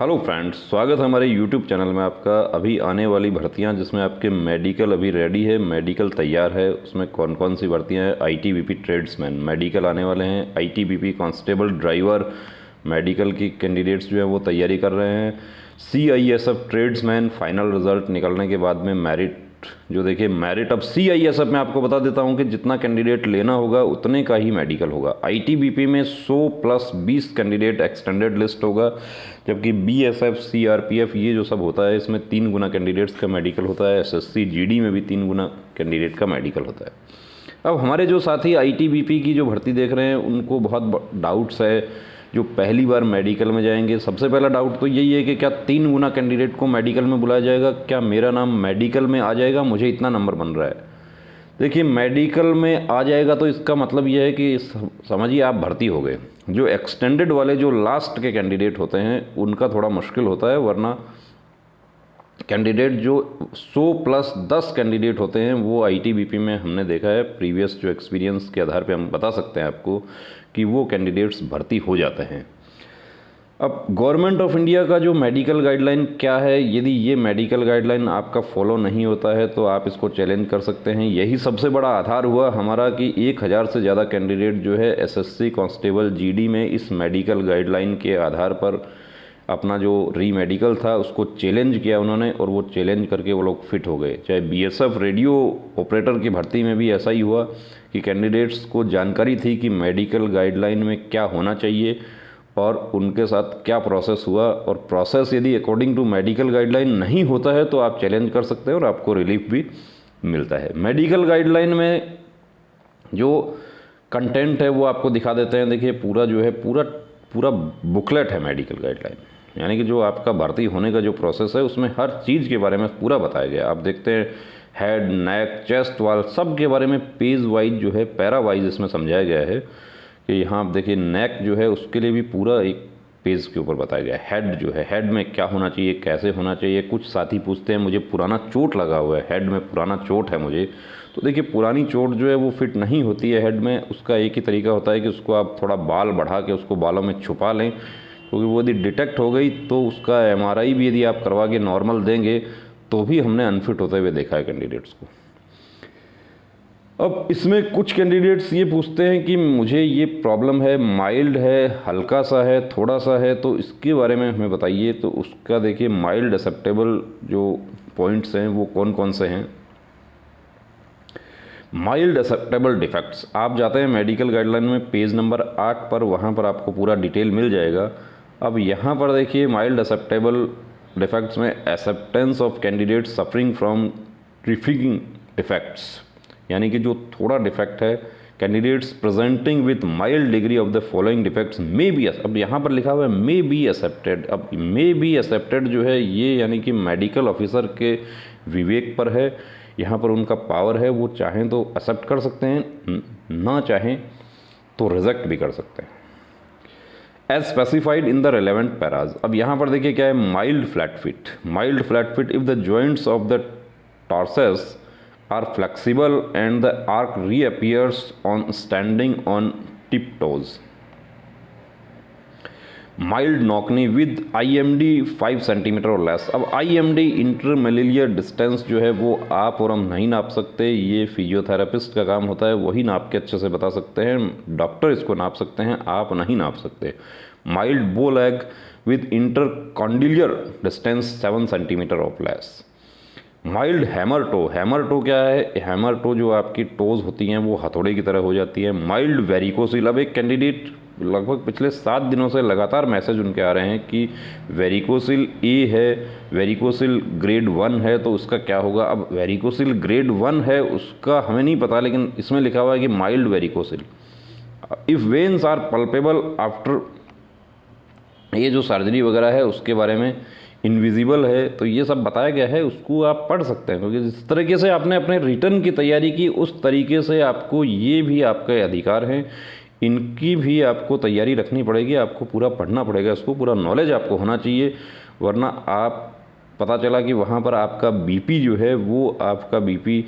Hello friends, स्वागत है हमारे यूट्यूब चैनल में आपका। अभी आने वाली भर्तियां जिसमें आपके मेडिकल अभी रेडी है, मेडिकल तैयार है, उसमें कौन कौन सी भर्तियां हैं। आईटीबीपी ट्रेड्समैन मेडिकल आने वाले हैं, आईटीबीपी कांस्टेबल ड्राइवर मेडिकल की कैंडिडेट्स जो है वो तैयारी कर रहे हैं। सीआईएसएफ ट्रेड्समैन फाइनल रिजल्ट निकलने के बाद में मेरिट जो देखिए मेरिट अब सीआईएसएफ में आपको बता देता हूं कि जितना कैंडिडेट लेना होगा उतने का ही मेडिकल होगा। आईटीबीपी में 100 प्लस 20 कैंडिडेट एक्सटेंडेड लिस्ट होगा, जबकि बीएसएफ सीआरपीएफ ये जो सब होता है इसमें 3 गुना कैंडिडेट्स का मेडिकल होता है। एसएससी जीडी में भी 3 गुना कैंडिडेट का मेडिकल होता है। अब हमारे जो साथी आईटीबीपी की जो भर्ती देख रहे हैं उनको बहुत डाउट्स है, जो पहली बार मेडिकल में जाएंगे। सबसे पहला डाउट तो यही है कि क्या 3 गुना कैंडिडेट को मेडिकल में बुलाया जाएगा, क्या मेरा नाम मेडिकल में आ जाएगा, मुझे इतना नंबर बन रहा है। देखिए मेडिकल में आ जाएगा तो इसका मतलब यह है कि समझिए आप भर्ती हो गए। जो एक्सटेंडेड वाले जो लास्ट के कैंडिडेट होते हैं उनका थोड़ा मुश्किल होता है, वरना कैंडिडेट जो 100 प्लस 10 कैंडिडेट होते हैं वो आईटीबीपी में हमने देखा है, प्रीवियस जो एक्सपीरियंस के आधार पे हम बता सकते हैं आपको कि वो कैंडिडेट्स भर्ती हो जाते हैं। अब गवर्नमेंट ऑफ इंडिया का जो मेडिकल गाइडलाइन क्या है, यदि ये मेडिकल गाइडलाइन आपका फॉलो नहीं होता है तो आप इसको चैलेंज कर सकते हैं। यही सबसे बड़ा आधार हुआ हमारा कि 1000 से ज़्यादा कैंडिडेट जो है एसएससी कांस्टेबल जीडी में इस मेडिकल गाइडलाइन के आधार पर अपना जो री मेडिकल था उसको चैलेंज किया उन्होंने, और वो चैलेंज करके वो लोग फिट हो गए। चाहे बीएसएफ रेडियो ऑपरेटर की भर्ती में भी ऐसा ही हुआ कि कैंडिडेट्स को जानकारी थी कि मेडिकल गाइडलाइन में क्या होना चाहिए और उनके साथ क्या प्रोसेस हुआ, और प्रोसेस यदि अकॉर्डिंग टू मेडिकल गाइडलाइन नहीं होता है तो आप चैलेंज कर सकते हैं और आपको रिलीफ भी मिलता है। मेडिकल गाइडलाइन में जो कंटेंट है वो आपको दिखा देते हैं। देखिए पूरा जो है पूरा बुकलेट है मेडिकल गाइडलाइन, यानी कि जो आपका भर्ती होने का जो प्रोसेस है उसमें हर चीज़ के बारे में पूरा बताया गया। आप देखते हैं हेड, नेक, चेस्ट वाल सब के बारे में पेज वाइज जो है, पैरा वाइज इसमें समझाया गया है कि यहाँ आप देखिए नेक जो है उसके लिए भी पूरा एक पेज के ऊपर बताया गया है। हेड जो है, हेड में क्या होना चाहिए, कैसे होना चाहिए। कुछ साथी पूछते हैं मुझे पुराना चोट लगा हुआ है, हेड में पुराना चोट है मुझे, तो देखिए पुरानी चोट जो है वो फिट नहीं होती है हेड में। उसका एक ही तरीका होता है कि उसको आप थोड़ा बाल बढ़ा के उसको बालों में छुपा लें, क्योंकि वो यदि डिटेक्ट हो गई तो उसका एमआरआई भी यदि आप करवा के नॉर्मल देंगे तो भी हमने अनफिट होते हुए देखा है कैंडिडेट्स को। अब इसमें कुछ कैंडिडेट्स ये पूछते हैं कि मुझे ये प्रॉब्लम है, माइल्ड है, हल्का सा है, थोड़ा सा है, तो इसके बारे में हमें बताइए। तो उसका देखिए माइल्ड एक्सेप्टेबल जो पॉइंट्स हैं वो कौन कौन से हैं। माइल्ड एक्सेप्टेबल डिफेक्ट्स, आप जाते हैं मेडिकल गाइडलाइन में पेज नंबर 8 पर, वहाँ पर आपको पूरा डिटेल मिल जाएगा। अब यहाँ पर देखिए माइल्ड एक्सेप्टेबल डिफेक्ट्स में acceptance of candidate suffering from trifling defects, यानी कि जो थोड़ा डिफेक्ट है, candidates presenting with mild degree of the following defects may be, अब यहाँ पर लिखा हुआ है मे बी एक्सेप्टेड। अब मे बी एक्सेप्टेड जो है ये यानी कि मेडिकल ऑफिसर के विवेक पर है, यहाँ पर उनका पावर है, वो चाहें तो एक्सेप्ट कर सकते हैं, ना चाहें तो रिजेक्ट भी कर सकते हैं। As specified in the relevant paras, अब यहाँ पर देखिए क्या है, mild flat feet. Mild flat feet if the joints of the tarsus are flexible and the arc reappears on standing on tiptoes. Mild knock knee with IMD 5 centimetre और less. अब IMD इंटरमिलियर distance जो है वो आप और हम नहीं नाप सकते, ये फिजियोथेरेपिस्ट का काम होता है, वही नाप के अच्छे से बता सकते हैं। डॉक्टर इसको नाप सकते हैं, आप नहीं नाप सकते। Mild bow leg with intercondylar distance 7 centimetre of less. Mild hammer toe, hammer toe क्या है, हैमर टो जो आपकी टोज होती हैं वो हथौड़े की तरह हो जाती है। माइल्ड वेरिकोसिल, अब एक कैंडिडेट लगभग पिछले 7 दिनों से लगातार मैसेज उनके आ रहे हैं कि वेरिकोसिल ए है, वेरिकोसिल ग्रेड 1 है, तो उसका क्या होगा। अब वेरिकोसिल ग्रेड 1 है उसका हमें नहीं पता, लेकिन इसमें लिखा हुआ है कि mild varicocele. If veins are palpable after, ये जो सर्जरी वगैरह है उसके बारे में इनविजिबल है, तो ये सब बताया गया है, उसको आप पढ़ सकते हैं, क्योंकि जिस तरीके से आपने अपने रिटर्न की तैयारी की उस तरीके से आपको ये भी आपके अधिकार हैं, इनकी भी आपको तैयारी रखनी पड़ेगी, आपको पूरा पढ़ना पड़ेगा, इसको पूरा नॉलेज आपको होना चाहिए, वरना आप पता चला कि वहाँ पर आपका बीपी जो है वो आपका बीपी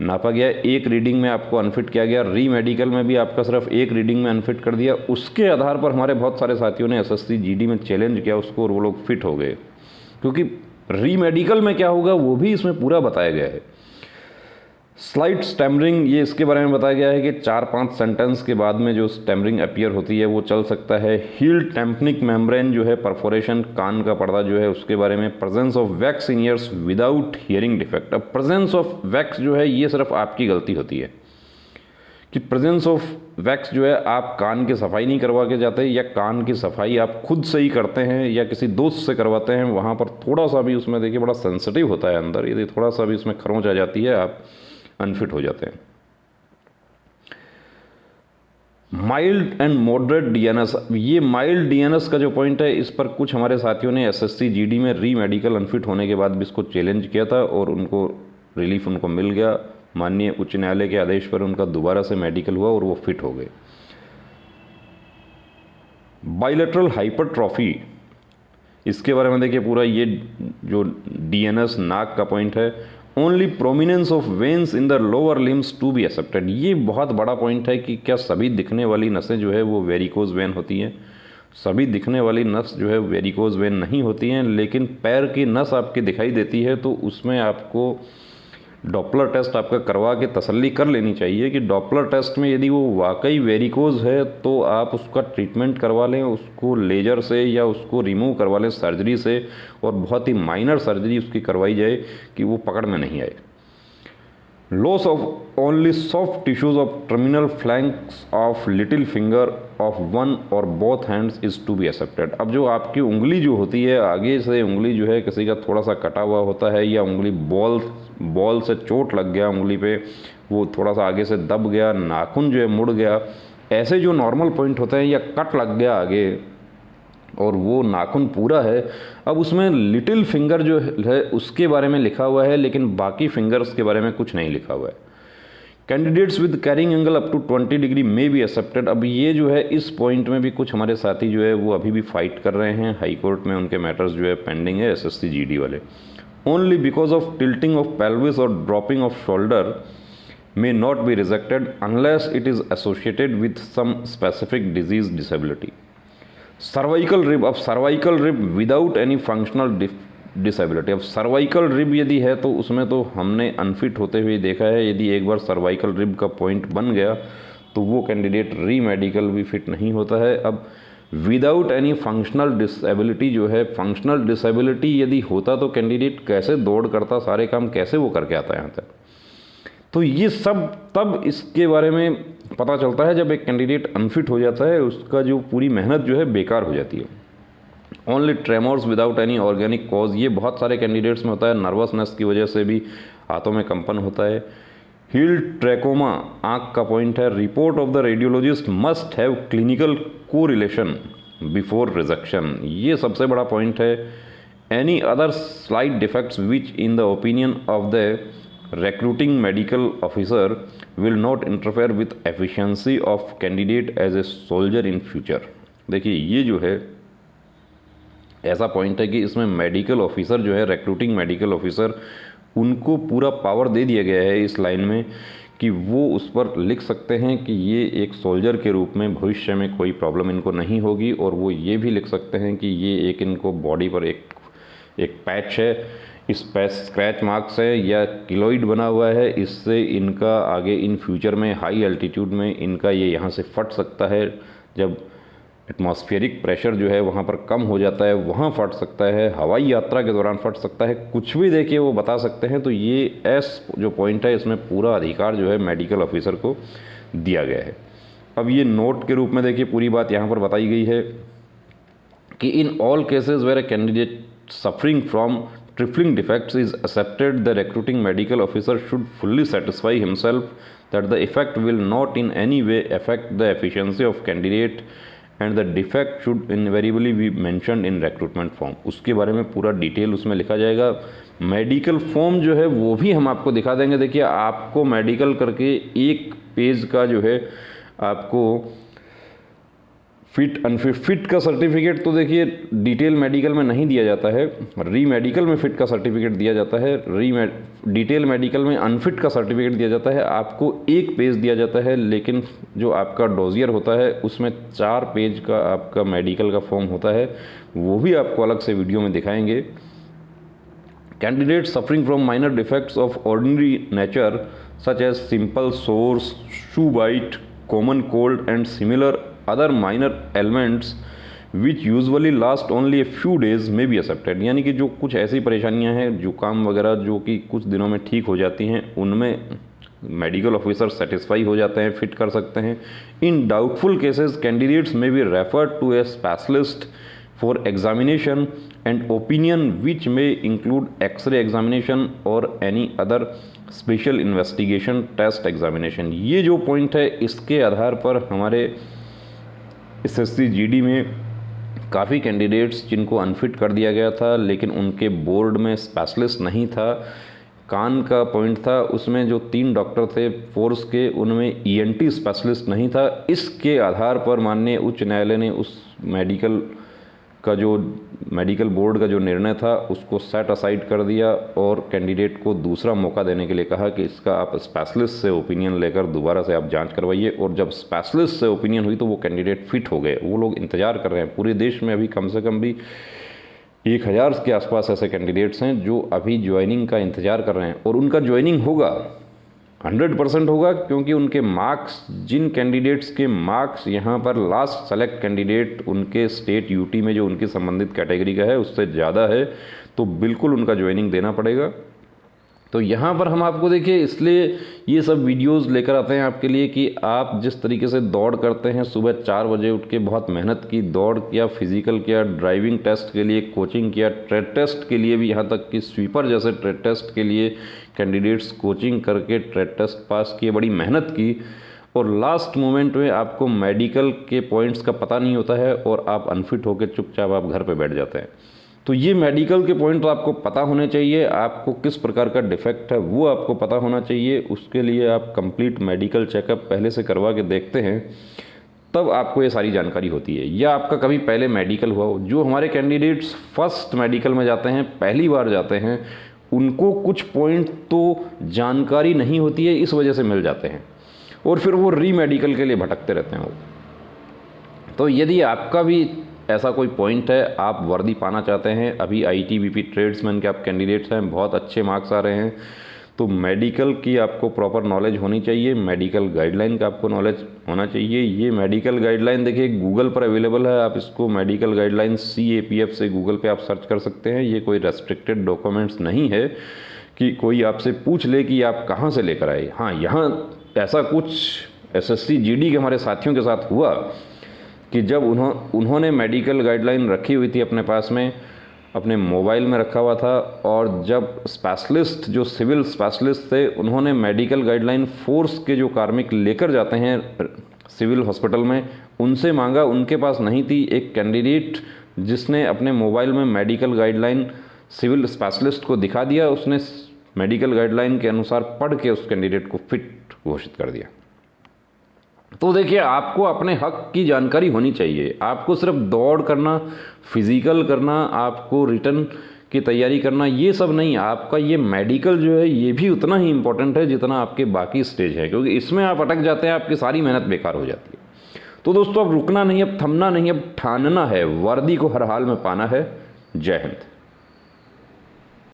नापा गया, एक रीडिंग में आपको अनफिट किया गया, री मेडिकल में भी आपका सिर्फ एक रीडिंग में अनफिट कर दिया। उसके आधार पर हमारे बहुत सारे साथियों ने एसएससी जीडी में चैलेंज किया उसको और वो लोग फिट हो गए, क्योंकि री मेडिकल में क्या होगा वो भी इसमें पूरा बताया गया है। स्लाइट स्टैमरिंग, ये इसके बारे में बताया गया है कि 4-5 सेंटेंस के बाद में जो स्टैमरिंग अपीयर होती है वो चल सकता है। हील टेम्पनिक मेम्ब्रेन जो है, परफोरेशन, कान का पर्दा जो है उसके बारे में। Presence of wax in years without hearing defect. अब प्रेजेंस ऑफ वैक्स जो है ये सिर्फ आपकी गलती होती है कि प्रेजेंस ऑफ वैक्स जो है आप कान की सफाई नहीं करवा के जाते, या कान की सफाई आप खुद से ही करते हैं या किसी दोस्त से करवाते हैं, वहाँ पर थोड़ा सा भी उसमें देखिए बड़ा सेंसिटिव होता है अंदर, यदि थोड़ा सा भी उसमें खरोंच आ जाती है आप अनफिट हो जाते हैं। माइल्ड एंड मॉडरेट डीएनएस, ये माइल्ड डीएनएस का जो पॉइंट है इस पर कुछ हमारे साथियों ने एसएससी जीडी में री मेडिकल अनफिट होने के बाद भी इसको चैलेंज किया था और उनको रिलीफ उनको मिल गया। माननीय उच्च न्यायालय के आदेश पर उनका दोबारा से मेडिकल हुआ और वो फिट हो गए। बाइलेटरल हाइपरट्रॉफी, इसके बारे में देखिए पूरा ये जो डीएनएस नाक का पॉइंट है। Only prominence of veins in the lower limbs to be accepted, ये बहुत बड़ा पॉइंट है कि क्या सभी दिखने वाली नसें जो है वो वेरिकोज वेन होती हैं? सभी दिखने वाली नस जो है वेरिकोज वेन नहीं होती हैं, लेकिन पैर की नस आपकी दिखाई देती है तो उसमें आपको डॉपलर टेस्ट आपका करवा के तसल्ली कर लेनी चाहिए कि डॉपलर टेस्ट में यदि वो वाकई वेरिकोज है तो आप उसका ट्रीटमेंट करवा लें, उसको लेजर से या उसको रिमूव करवा लें सर्जरी से, और बहुत ही माइनर सर्जरी उसकी करवाई जाए कि वो पकड़ में नहीं आए। Loss of only soft tissues of terminal phalanx of little finger of one और both hands is to be accepted. अब जो आपकी उंगली जो होती है, आगे से उंगली जो है किसी का थोड़ा सा कटा हुआ होता है या उंगली बॉल से चोट लग गया उंगली पे, वो थोड़ा सा आगे से दब गया, नाखून जो है मुड़ गया, ऐसे जो नॉर्मल पॉइंट होते हैं, या कट लग गया आगे और वो नाखून पूरा है, अब उसमें लिटिल फिंगर जो है उसके बारे में लिखा हुआ है, लेकिन बाकी फिंगर्स के बारे में कुछ नहीं लिखा हुआ है। Candidates with carrying angle up to 20 degree may be accepted. अब ये जो है इस पॉइंट में भी कुछ हमारे साथी जो है वो अभी भी फाइट कर रहे हैं, हाई कोर्ट में उनके मैटर्स जो है पेंडिंग है एसएससी जीडी वाले। Only because of tilting of pelvis और dropping of shoulder may not be rejected unless it is associated with some specific disease disability. Cervical rib, अब cervical rib without any functional disability. अब cervical rib यदि है तो उसमें तो हमने unfit होते हुए देखा है, यदि एक बार सर्वाइकल रिब का पॉइंट बन गया तो वो कैंडिडेट री मेडिकल भी फिट नहीं होता है। अब विदाउट एनी फंक्शनल डिसेबिलिटी जो है, फंक्शनल डिसेबिलिटी यदि होता तो कैंडिडेट कैसे दौड़ करता, सारे काम कैसे वो करके आता है यहाँ तक। तो ये सब तब इसके बारे में पता चलता है जब एक कैंडिडेट अनफिट हो जाता है, उसका जो पूरी मेहनत जो है बेकार हो जाती है। Only tremors without any organic cause, ये बहुत सारे कैंडिडेट्स में होता है, नर्वसनेस की वजह से भी हाथों में कंपन होता है। हील ट्रैकोमा, आँख का पॉइंट है। Report of the radiologist must have clinical correlation before rejection, ये सबसे बड़ा पॉइंट है। Any other slight defects which in the opinion of the recruiting medical officer will not interfere with efficiency of candidate as a soldier in future। देखिए ये जो है ऐसा point है कि इसमें मेडिकल ऑफिसर जो है, रिक्रूटिंग मेडिकल ऑफिसर, उनको पूरा पावर दे दिया गया है इस लाइन में कि वो उस पर लिख सकते हैं कि ये एक सोल्जर के रूप में भविष्य में कोई प्रॉब्लम इनको नहीं होगी, और वो ये भी लिख सकते हैं कि ये एक इनको बॉडी पर एक पैच है, इस पैच स्क्रैच मार्क्स है या किलोइड बना हुआ है, इससे इनका आगे इन फ्यूचर में हाई एल्टीट्यूड में इनका ये यहाँ से फट सकता है, जब एटमॉस्फेरिक प्रेशर जो है वहाँ पर कम हो जाता है वहाँ फट सकता है, हवाई यात्रा के दौरान फट सकता है, कुछ भी देखिए वो बता सकते हैं। तो ये जो पॉइंट है इसमें पूरा अधिकार जो है मेडिकल ऑफिसर को दिया गया है। अब ये नोट के रूप में देखिए पूरी बात यहाँ पर बताई गई है कि in all cases where a candidate suffering from trifling defects is accepted, the recruiting medical officer should fully satisfy himself that the effect will not in any way affect the efficiency of candidate and the defect should invariably be mentioned in recruitment form। उसके बारे में पूरा detail उसमें लिखा जाएगा। Medical form जो है वो भी हम आपको दिखा देंगे। देखिए आपको मेडिकल करके एक पेज का जो है आपको फिट अनफिट, फिट का सर्टिफिकेट तो देखिए डिटेल मेडिकल में नहीं दिया जाता है, री मेडिकल में फिट का सर्टिफिकेट दिया जाता है, डिटेल मेडिकल में अनफिट का सर्टिफिकेट दिया जाता है। आपको एक पेज दिया जाता है, लेकिन जो आपका डोजियर होता है उसमें 4 पेज का आपका मेडिकल का फॉर्म होता है, वो भी आपको अलग से वीडियो में दिखाएंगे। Candidate suffering from minor defects of ordinary nature such as simple sores, shoe bite, common cold and similar other minor elements which usually last only a few days may be accepted. यानी कि जो कुछ ऐसी परेशानियां हैं, जुकाम वगैरह जो कि कुछ दिनों में ठीक हो जाती हैं, उनमें मेडिकल ऑफिसर सेटिस्फाई हो जाते हैं, फिट कर सकते हैं। In doubtful cases candidates may be referred to a specialist for examination and opinion which may include x-ray examination और any other special investigation test examination. ये जो पॉइंट है, इसके आधार पर हमारे SSC GD में काफ़ी कैंडिडेट्स जिनको अनफिट कर दिया गया था, लेकिन उनके बोर्ड में स्पेशलिस्ट नहीं था। कान का पॉइंट था, उसमें जो 3 डॉक्टर थे फोर्स के, उनमें ENT स्पेशलिस्ट नहीं था। इसके आधार पर माननीय उच्च न्यायालय ने उस मेडिकल बोर्ड का जो निर्णय था उसको सेट असाइड कर दिया और कैंडिडेट को दूसरा मौका देने के लिए कहा कि इसका आप स्पेशलिस्ट से ओपिनियन लेकर दोबारा से आप जांच करवाइए। और जब स्पेशलिस्ट से ओपिनियन हुई तो वो कैंडिडेट फिट हो गए। वो लोग इंतजार कर रहे हैं। पूरे देश में अभी कम से कम भी 1000 के आसपास ऐसे कैंडिडेट्स हैं जो अभी ज्वाइनिंग का इंतजार कर रहे हैं, और उनका ज्वाइनिंग होगा, 100% होगा, क्योंकि उनके मार्क्स, जिन कैंडिडेट्स के मार्क्स यहाँ पर लास्ट सेलेक्ट कैंडिडेट उनके स्टेट UT में जो उनकी संबंधित कैटेगरी का है उससे ज़्यादा है, तो बिल्कुल उनका ज्वाइनिंग देना पड़ेगा। तो यहाँ पर हम आपको देखिए इसलिए ये सब वीडियोस लेकर आते हैं आपके लिए कि आप जिस तरीके से दौड़ करते हैं, सुबह 4 बजे उठ के बहुत मेहनत की, दौड़ किया, फिजिकल किया, ड्राइविंग टेस्ट के लिए कोचिंग किया, ट्रेड टेस्ट के लिए भी, यहाँ तक कि स्वीपर जैसे ट्रेड टेस्ट के लिए कैंडिडेट्स कोचिंग करके ट्रेड टेस्ट पास किए, बड़ी मेहनत की, और लास्ट मोमेंट में आपको मेडिकल के पॉइंट्स का पता नहीं होता है और आप अनफिट होकर चुपचाप आप घर पे बैठ जाते हैं। तो ये मेडिकल के पॉइंट तो आपको पता होने चाहिए। आपको किस प्रकार का डिफेक्ट है वो आपको पता होना चाहिए। उसके लिए आप कंप्लीट मेडिकल चेकअप पहले से करवा के देखते हैं, तब आपको ये सारी जानकारी होती है। या आपका कभी पहले मेडिकल हुआ हो। जो हमारे कैंडिडेट्स फर्स्ट मेडिकल में जाते हैं, पहली बार जाते हैं, उनको कुछ पॉइंट तो जानकारी नहीं होती है, इस वजह से मिल जाते हैं और फिर वो री मेडिकल के लिए भटकते रहते हैं। तो यदि आपका भी ऐसा कोई पॉइंट है, आप वर्दी पाना चाहते हैं, अभी ITBP ट्रेड्समैन के आप कैंडिडेट्स हैं, बहुत अच्छे मार्क्स आ रहे हैं, तो मेडिकल की आपको प्रॉपर नॉलेज होनी चाहिए, मेडिकल गाइडलाइन का आपको नॉलेज होना चाहिए। ये मेडिकल गाइडलाइन देखिए गूगल पर अवेलेबल है, आप इसको मेडिकल गाइडलाइन CAPF से गूगल पे आप सर्च कर सकते हैं। ये कोई रेस्ट्रिक्टेड डॉक्यूमेंट्स नहीं है कि कोई आपसे पूछ ले कि आप कहाँ से लेकर आए। हाँ, यहाँ ऐसा कुछ SSC GD के हमारे साथियों के साथ हुआ कि जब उन्होंने मेडिकल गाइडलाइन रखी हुई थी अपने पास में, अपने मोबाइल में रखा हुआ था, और जब स्पेशलिस्ट जो सिविल स्पेशलिस्ट थे उन्होंने मेडिकल गाइडलाइन फोर्स के जो कार्मिक लेकर जाते हैं सिविल हॉस्पिटल में, उनसे मांगा, उनके पास नहीं थी। एक कैंडिडेट जिसने अपने मोबाइल में मेडिकल गाइडलाइन सिविल स्पेशलिस्ट को दिखा दिया, उसने मेडिकल गाइडलाइन के अनुसार पढ़ के उस कैंडिडेट को फिट घोषित कर दिया। तो देखिए, आपको अपने हक की जानकारी होनी चाहिए। आपको सिर्फ दौड़ करना, फिजिकल करना, आपको रिटर्न की तैयारी करना, ये सब नहीं। आपका ये मेडिकल जो है ये भी उतना ही इम्पोर्टेंट है जितना आपके बाकी स्टेज है, क्योंकि इसमें आप अटक जाते हैं, आपकी सारी मेहनत बेकार हो जाती है। तो दोस्तों, अब रुकना नहीं, अब थमना नहीं, अब ठानना है, वर्दी को हर हाल में पाना है। जय हिंद।